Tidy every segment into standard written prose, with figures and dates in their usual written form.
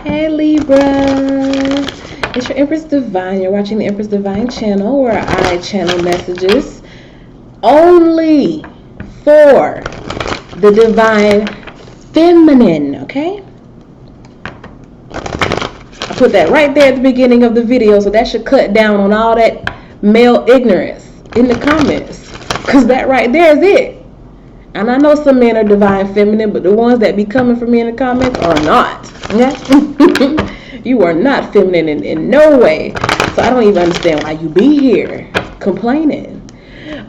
Hey Libra, it's your Empress Divine. You're watching the Empress Divine Channel, where I channel messages only for the divine feminine, okay? I put that right there at the beginning of the video, so that should cut down on all that male ignorance in the comments, because that right there is it. And I know some men are divine feminine, but the ones that be coming for me in the comments are not. Okay? You are not feminine in no way. So I don't even understand why you be here complaining.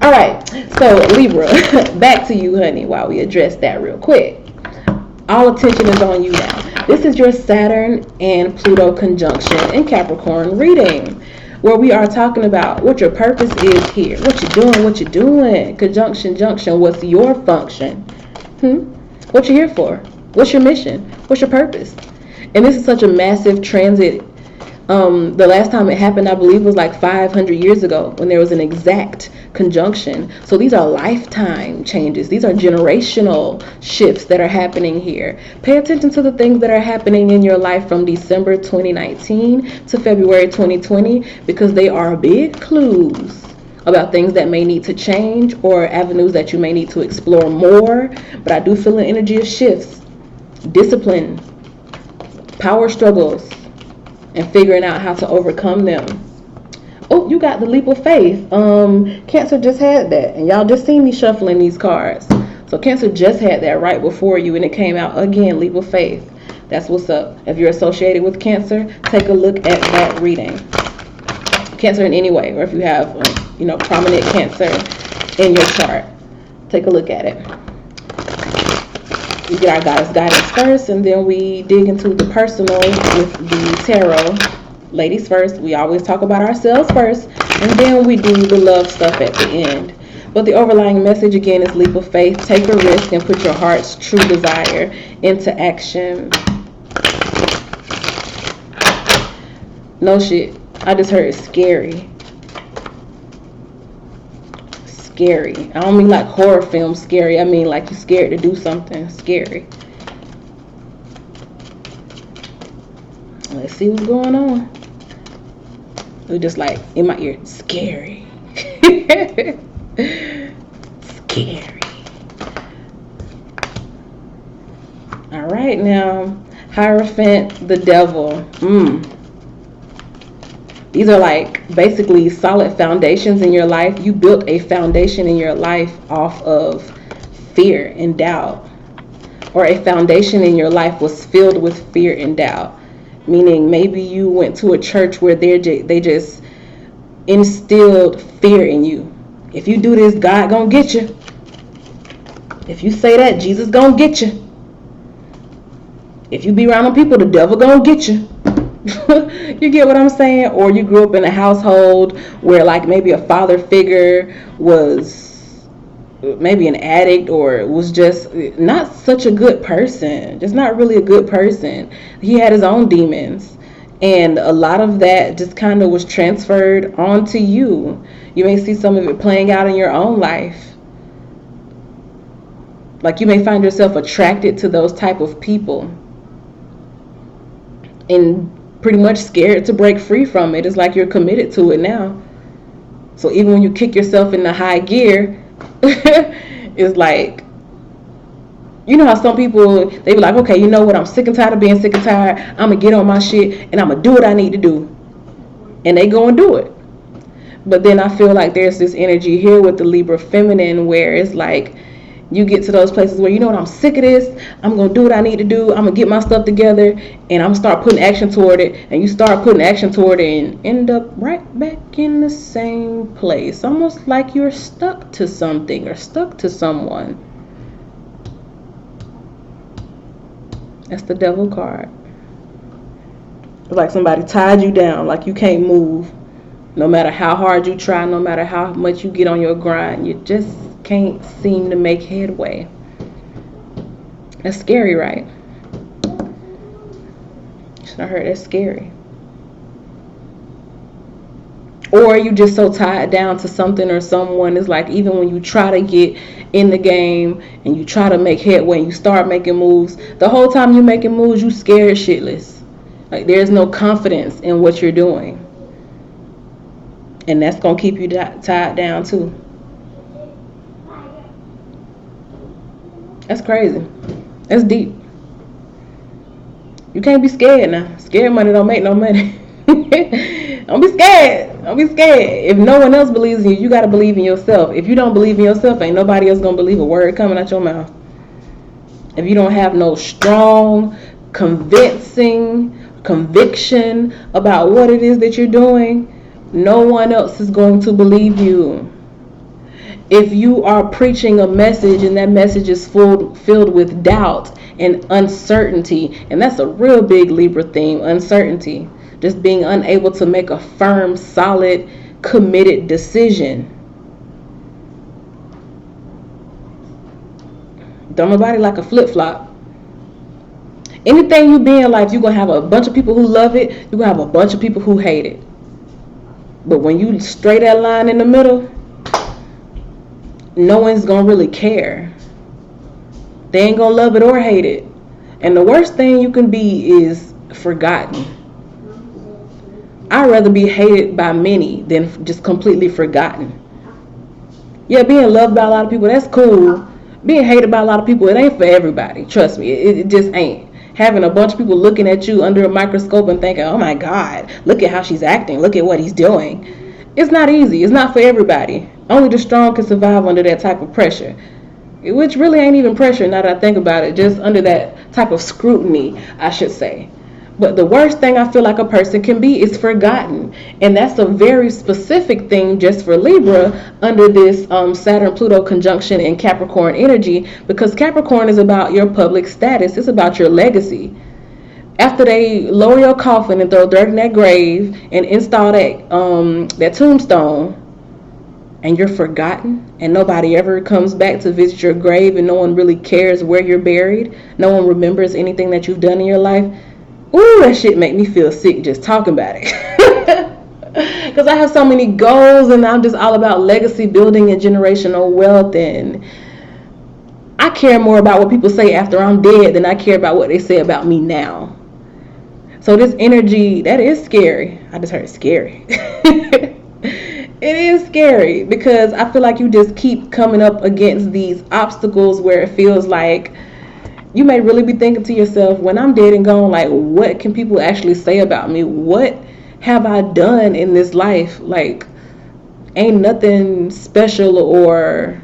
All right. So Libra, back to you, honey, while we address that real quick. All attention is on you now. This is your Saturn and Pluto conjunction in Capricorn reading, where we are talking about what your purpose is here. What you're doing. Conjunction, junction, what's your function? What you here for? What's your mission? What's your purpose? And this is such a massive transit. The last time it happened, I believe, was like 500 years ago, when there was an exact conjunction. So these are lifetime changes. These are generational shifts that are happening here. Pay attention to the things that are happening in your life from December 2019 to February 2020, because they are big clues about things that may need to change or avenues that you may need to explore more. But I do feel an energy of shifts, discipline, power struggles, and figuring out how to overcome them. Oh, you got the leap of faith. Cancer just had that, and y'all just seen me shuffling these cards. So Cancer just had that right before you, and it came out again, leap of faith. That's what's up. If you're associated with Cancer, take a look at that reading. Cancer in any way, or if you have, prominent Cancer in your chart, take a look at it. We get our goddess guidance first, and then we dig into the personal with the tarot. Ladies first. We always talk about ourselves first, and then we do the love stuff at the end. But the overlying message again is leap of faith. Take a risk and put your heart's true desire into action. No shit. I just heard scary. Scary. I don't mean like horror film scary. I mean like you're scared to do something scary. Let's see what's going on. It was just like in my ear, scary. Scary. All right, now Hierophant, the devil. These are like basically solid foundations in your life. You built a foundation in your life off of fear and doubt, or a foundation in your life was filled with fear and doubt. Meaning maybe you went to a church where they just instilled fear in you. If you do this, God gonna get you. If you say that, Jesus gonna get you. If you be around them people, the devil gonna get you. You get what I'm saying? Or you grew up in a household where like maybe a father figure was maybe an addict, or was just not such a good person, just not really a good person. He had his own demons, and a lot of that just kind of was transferred onto you. You may see some of it playing out in your own life. Like you may find yourself attracted to those type of people and pretty much scared to break free from it. It's like you're committed to it now. So even when you kick yourself in the high gear, it's like, you know how some people, they be like, okay, you know what, I'm sick and tired of being sick and tired. I'm going to get on my shit and I'm going to do what I need to do. And they go and do it. But then I feel like there's this energy here with the Libra feminine where it's like, you get to those places where, you know what, I'm sick of this. I'm going to do what I need to do. I'm going to get my stuff together and I'm going to start putting action toward it. And you start putting action toward it and end up right back in the same place. Almost like you're stuck to something or stuck to someone. That's the devil card. It's like somebody tied you down, like you can't move. No matter how hard you try, no matter how much you get on your grind, you just can't seem to make headway. That's scary, right? I heard that's scary. Or you just so tied down to something or someone. It's like even when you try to get in the game and you try to make headway and you start making moves, the whole time you making moves, you scared shitless. Like, there's no confidence in what you're doing. And that's going to keep you tied down too. That's crazy. That's deep. You can't be scared now. Scared money don't make no money. Don't be scared. Don't be scared. If no one else believes in you, you got to believe in yourself. If you don't believe in yourself, ain't nobody else going to believe a word coming out your mouth. If you don't have no strong, convincing conviction about what it is that you're doing, no one else is going to believe you. If you are preaching a message and that message is filled with doubt and uncertainty, and that's a real big Libra theme, uncertainty, just being unable to make a firm, solid, committed decision. Don't nobody like a flip-flop. Anything you be in life, you're going to have a bunch of people who love it, you're going to have a bunch of people who hate it. But when you straight that line in the middle, no one's going to really care. They ain't going to love it or hate it. And the worst thing you can be is forgotten. I'd rather be hated by many than just completely forgotten. Yeah, being loved by a lot of people, that's cool. Being hated by a lot of people, it ain't for everybody. Trust me, it just ain't. Having a bunch of people looking at you under a microscope and thinking, oh my God, look at how she's acting. Look at what he's doing. It's not easy. It's not for everybody. Only the strong can survive under that type of pressure. Which really ain't even pressure now that I think about it. Just under that type of scrutiny, I should say. But the worst thing I feel like a person can be is forgotten. And that's a very specific thing just for Libra under this Saturn-Pluto conjunction in Capricorn energy. Because Capricorn is about your public status. It's about your legacy. After they lower your coffin and throw dirt in that grave and install that tombstone, and you're forgotten, and nobody ever comes back to visit your grave, and no one really cares where you're buried, no one remembers anything that you've done in your life, ooh, that shit make me feel sick just talking about it. Because I have so many goals, and I'm just all about legacy building and generational wealth, and I care more about what people say after I'm dead than I care about what they say about me now. So this energy, that is scary. I just heard scary. It is scary because I feel like you just keep coming up against these obstacles where it feels like you may really be thinking to yourself, when I'm dead and gone, like, what can people actually say about me? What have I done in this life? Like, ain't nothing special or,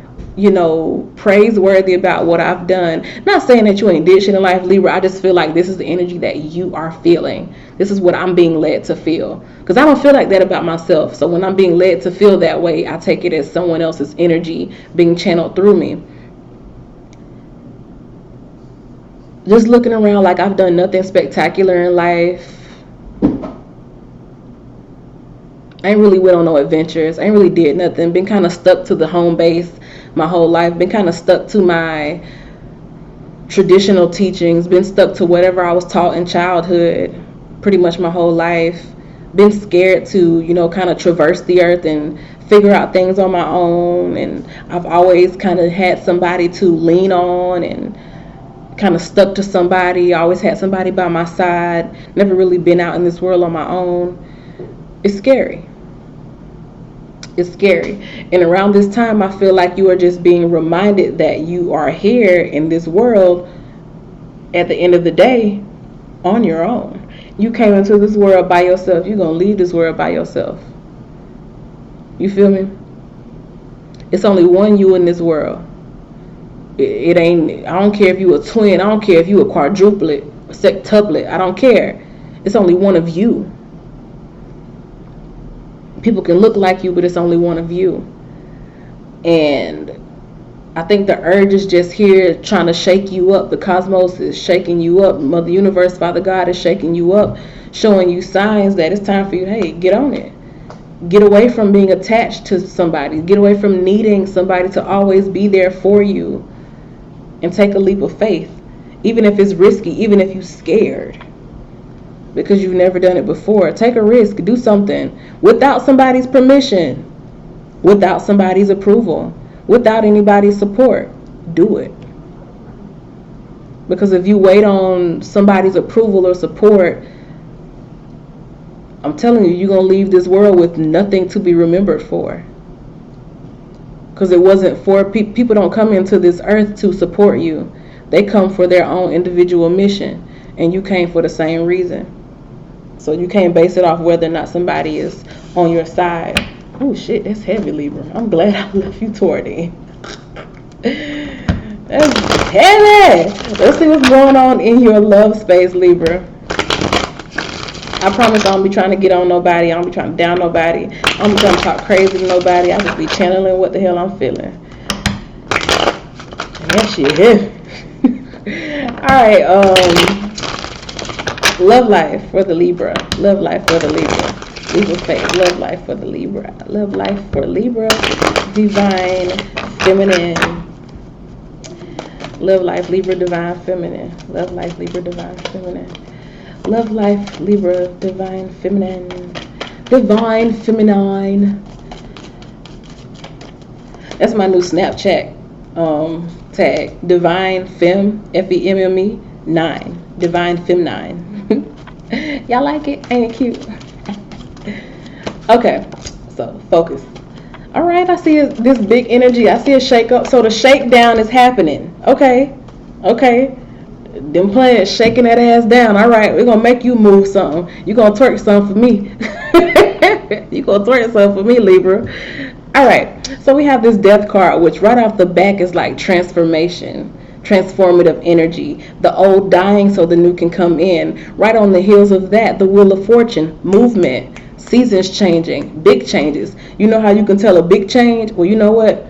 praiseworthy about what I've done. Not saying that you ain't did shit in life, Libra. I just feel like this is the energy that you are feeling. This is what I'm being led to feel. Because I don't feel like that about myself. So when I'm being led to feel that way, I take it as someone else's energy being channeled through me. Just looking around like I've done nothing spectacular in life. I ain't really went on no adventures. I ain't really did nothing. Been kind of stuck to the home base my whole life. Been kind of stuck to my traditional teachings. Been stuck to whatever I was taught in childhood pretty much my whole life. Been scared to, kind of traverse the earth and figure out things on my own. And I've always kind of had somebody to lean on and kind of stuck to somebody. I always had somebody by my side. Never really been out in this world on my own. It's scary. It's scary. And around this time, I feel like you are just being reminded that you are here in this world at the end of the day on your own. You came into this world by yourself. You're going to leave this world by yourself. You feel me? It's only one you in this world. It ain't, I don't care if you a twin. I don't care if you a quadruplet, a septuplet. I don't care. It's only one of you. People can look like you, but it's only one of you. And I think the urge is just here trying to shake you up. The cosmos is shaking you up. Mother Universe, Father God is shaking you up, showing you signs that it's time for you, hey, get on it. Get away from being attached to somebody. Get away from needing somebody to always be there for you. And take a leap of faith. Even if it's risky, even if you're scared. Because you've never done it before. Take a risk. Do something without somebody's permission, without somebody's approval, without anybody's support. Do it. Because if you wait on somebody's approval or support, I'm telling you, you're going to leave this world with nothing to be remembered for. Because it wasn't for people don't come into this earth to support you. They come for their own individual mission. And you came for the same reason. So you can't base it off whether or not somebody is on your side. Oh shit, that's heavy, Libra. I'm glad I left you toward it. That's heavy. Let's see what's going on in your love space, Libra. I promise I don't be trying to get on nobody. I don't be trying to down nobody. I don't be trying to talk crazy to nobody. I just be channeling what the hell I'm feeling. That shit heavy. Alright, love life for the Libra. Love life for the Libra. Libra space. Love life for the Libra. Love life for Libra. Divine Feminine. Love life, Libra Divine Feminine. Love life, Libra Divine Feminine. Love life, Libra Divine Feminine. Divine Feminine. That's my new Snapchat tag. Divine Fem, Femme 9. Divine Fem 9. Y'all like it? Ain't it cute? Okay, so focus. All right, I see this big energy. I see a shake up. So the shakedown is happening. Okay. Them planets shaking that ass down. All right, we're gonna make you move something. You're gonna twerk something for me. You gonna twerk something for me, Libra. All right, so we have this death card, which right off the back is like transformation, transformative energy, the old dying so the new can come in. Right on the heels of that, the Wheel of Fortune, movement, seasons changing, big changes. You know how you can tell a big change? Well, you know what?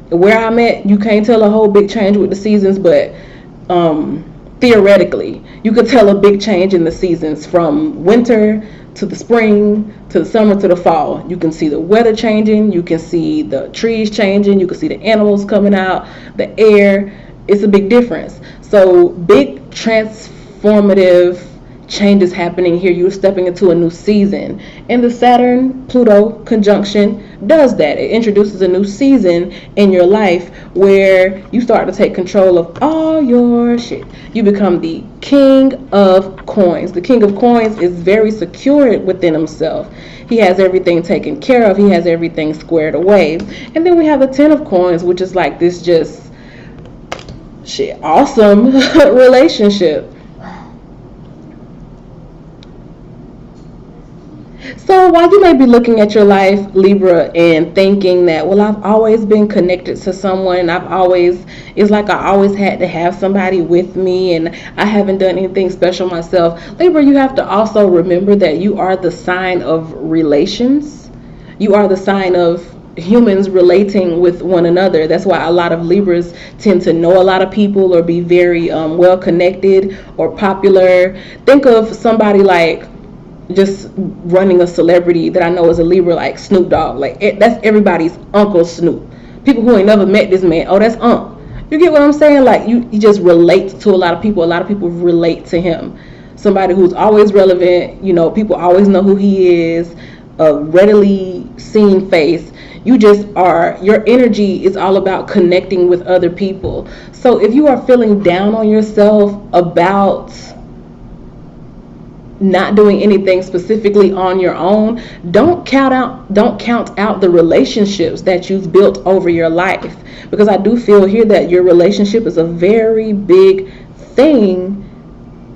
Where I'm at, you can't tell a whole big change with the seasons, but theoretically, you could tell a big change in the seasons from winter to the spring to the summer to the fall. You can see the weather changing, you can see the trees changing, you can see the animals coming out, the air. It's a big difference. So big transformative changes happening here. You're stepping into a new season, and the Saturn Pluto conjunction does that. It introduces a new season in your life where you start to take control of all your shit. You become the king of coins. The king of coins is very secure within himself. He has everything taken care of. He has everything squared away. And then we have the 10 of coins, which is like this just shit awesome relationship. So while you may be looking at your life, Libra, and thinking that, well, I've always been connected to someone, it's like I always had to have somebody with me, and I haven't done anything special myself. Libra, you have to also remember that you are the sign of relations. You are the sign of humans relating with one another. That's why a lot of Libras tend to know a lot of people or be very well connected or popular. Think of somebody like just running a celebrity that I know is a Libra, like Snoop Dogg. Like that's everybody's Uncle Snoop. People who ain't never met this man, oh, that's Unc. You get what I'm saying? Like you just relate to a lot of people. A lot of people relate to him. Somebody who's always relevant. You know, people always know who he is. A readily seen face. You just are, your energy is all about connecting with other people. So if you are feeling down on yourself about not doing anything specifically on your own, don't count out the relationships that you've built over your life, because I do feel here that your relationship is a very big thing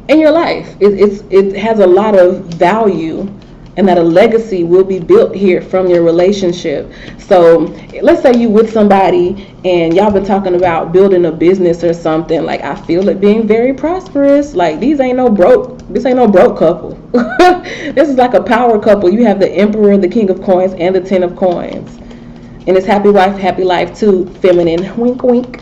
in your life. It has a lot of value, and that a legacy will be built here from your relationship. So let's say you with somebody and y'all been talking about building a business or something. Like, I feel it being very prosperous. Like, this ain't no broke couple. This is like a power couple. You have the Emperor, the King of Coins, and the 10 of Coins. And it's happy wife, happy life too, feminine. Wink, wink.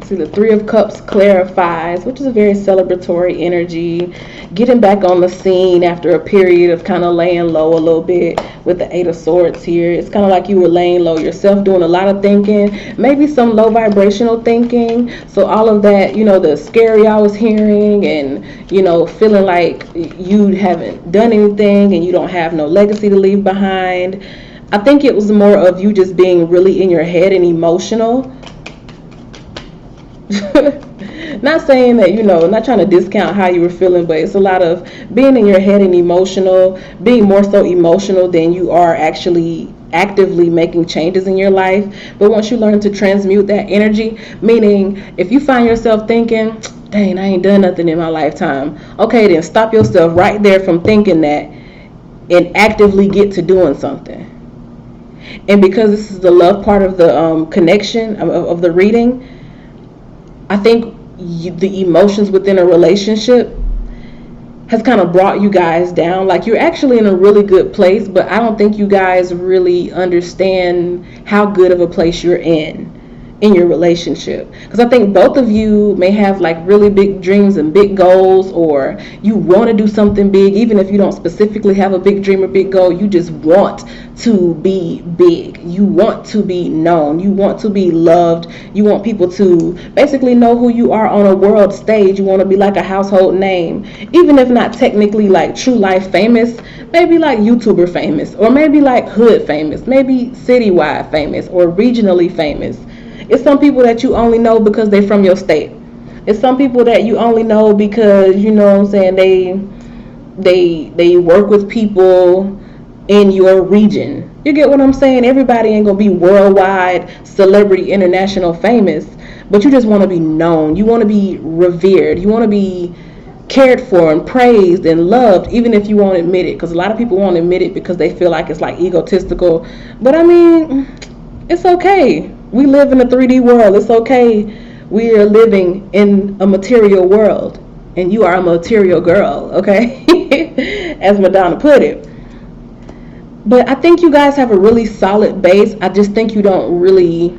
See, the 3 of Cups clarifies, which is a very celebratory energy. Getting back on the scene after a period of kind of laying low a little bit with the 8 of Swords here. It's kind of like you were laying low yourself, doing a lot of thinking, maybe some low vibrational thinking. So all of that, you know, the scary I was hearing, and, you know, feeling like you haven't done anything and you don't have no legacy to leave behind. I think it was more of you just being really in your head and emotional. Not saying that, not trying to discount how you were feeling, but it's a lot of being in your head and emotional, being more so emotional than you are actually actively making changes in your life. But once you learn to transmute that energy, meaning if you find yourself thinking, dang, I ain't done nothing in my lifetime, okay, then stop yourself right there from thinking that and actively get to doing something. And because this is the love part of the connection of the reading, I think the emotions within a relationship has kind of brought you guys down. Like, you're actually in a really good place, but I don't think you guys really understand how good of a place you're in your relationship. Because I think both of you may have like really big dreams and big goals, or you want to do something big. Even if you don't specifically have a big dream or big goal, you just want to be big. You want to be known. You want to be loved. You want people to basically know who you are on a world stage. You want to be like a household name, even if not technically like true life famous, maybe like YouTuber famous, or maybe like hood famous, maybe citywide famous, or regionally famous. It's some people that you only know because they're from your state. It's some people that you only know because, you know what I'm saying, they work with people in your region. You get what I'm saying? Everybody ain't gonna be worldwide celebrity, international famous, but you just want to be known. You want to be revered. You want to be cared for and praised and loved, even if you won't admit it, because a lot of people won't admit it because they feel like it's like egotistical. But I mean, it's okay. We live in a 3D world. It's okay. We are living in a material world, and you are a material girl, okay? As Madonna put it. But I think you guys have a really solid base. I just think you don't really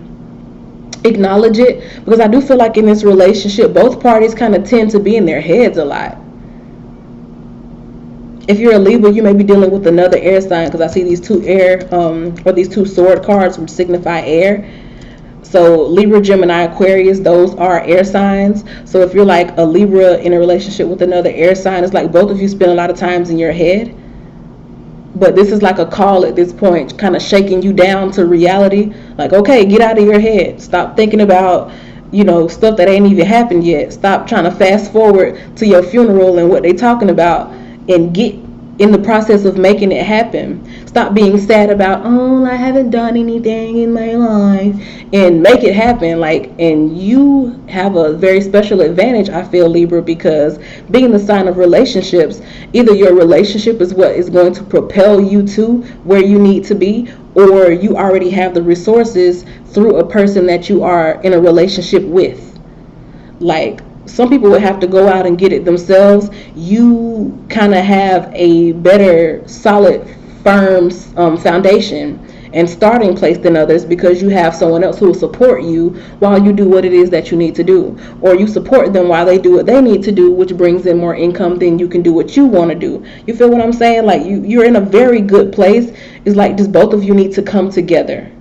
acknowledge it, because I do feel like in this relationship, both parties kind of tend to be in their heads a lot. If you're a Libra, you may be dealing with another air sign, because I see these two air, or these two sword cards, which signify air. So Libra, Gemini, Aquarius, those are air signs. So if you're like a Libra in a relationship with another air sign, it's like both of you spend a lot of times in your head. But this is like a call at this point, kind of shaking you down to reality. Like, okay, get out of your head. Stop thinking about, stuff that ain't even happened yet. Stop trying to fast forward to your funeral and what they talking about, and get in the process of making it happen. Stop being sad about, oh, I haven't done anything in my life, and make it happen. And you have a very special advantage, I feel, Libra, because being the sign of relationships, either your relationship is what is going to propel you to where you need to be, or you already have the resources through a person that you are in a relationship with. Like, some people would have to go out and get it themselves. You kind of have a better, solid, firm foundation and starting place than others, because you have someone else who will support you while you do what it is that you need to do, or you support them while they do what they need to do, which brings in more income than you can do what you want to do. You feel what I'm saying? Like, you're in a very good place. It's like just both of you need to come together.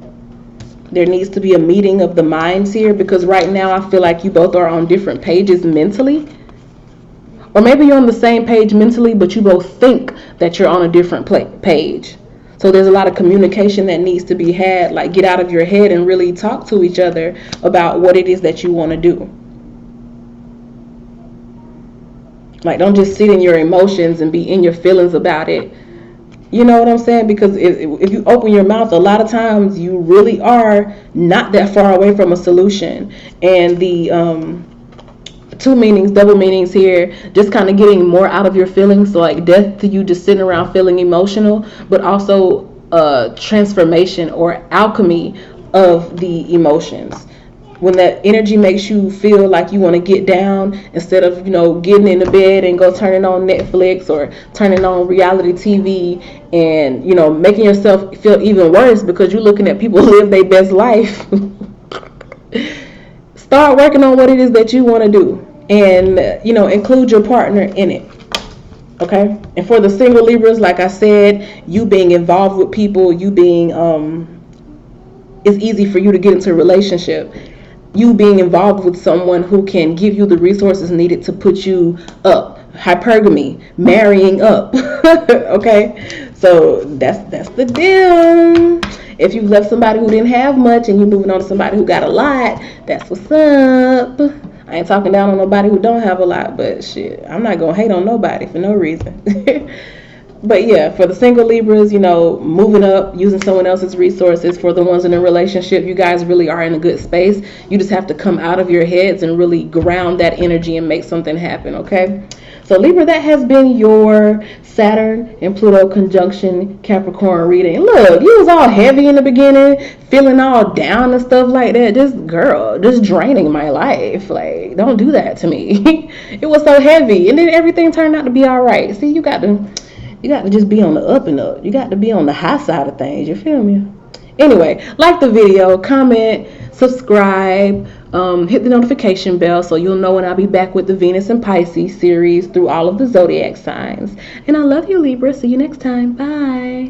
There needs to be a meeting of the minds here, because right now I feel like you both are on different pages mentally. Or maybe you're on the same page mentally, but you both think that you're on a different page. So there's a lot of communication that needs to be had. Like, get out of your head and really talk to each other about what it is that you want to do. Like, don't just sit in your emotions and be in your feelings about it. You know what I'm saying? Because if you open your mouth, a lot of times you really are not that far away from a solution. And the two meanings, double meanings here, just kind of getting more out of your feelings. So like death to you just sitting around feeling emotional, but also transformation or alchemy of the emotions. When that energy makes you feel like you want to get down, instead of, getting in the bed and go turning on Netflix or turning on reality TV and, making yourself feel even worse because you're looking at people live their best life. Start working on what it is that you want to do, and, include your partner in it. Okay? And for the single Libras, like I said, you being involved with people, you being, it's easy for you to get into a relationship. You being involved with someone who can give you the resources needed to put you up. Hypergamy, marrying up. Okay, so that's the deal. If you left somebody who didn't have much and you're moving on to somebody who got a lot, that's what's up. I ain't talking down on nobody who don't have a lot, but shit, I'm not gonna hate on nobody for no reason. But yeah, for the single Libras, you know, moving up, using someone else's resources. For the ones in a relationship, you guys really are in a good space. You just have to come out of your heads and really ground that energy and make something happen, okay? So Libra, that has been your Saturn and Pluto conjunction Capricorn reading. Look, you was all heavy in the beginning, feeling all down and stuff like that. Just draining my life. Like, don't do that to me. It was so heavy, and then everything turned out to be all right. See, you got to just be on the up and up. You got to be on the high side of things. You feel me? Anyway, like the video, comment, subscribe, hit the notification bell so you'll know when I'll be back with the Venus and Pisces series through all of the zodiac signs. And I love you, Libra. See you next time. Bye.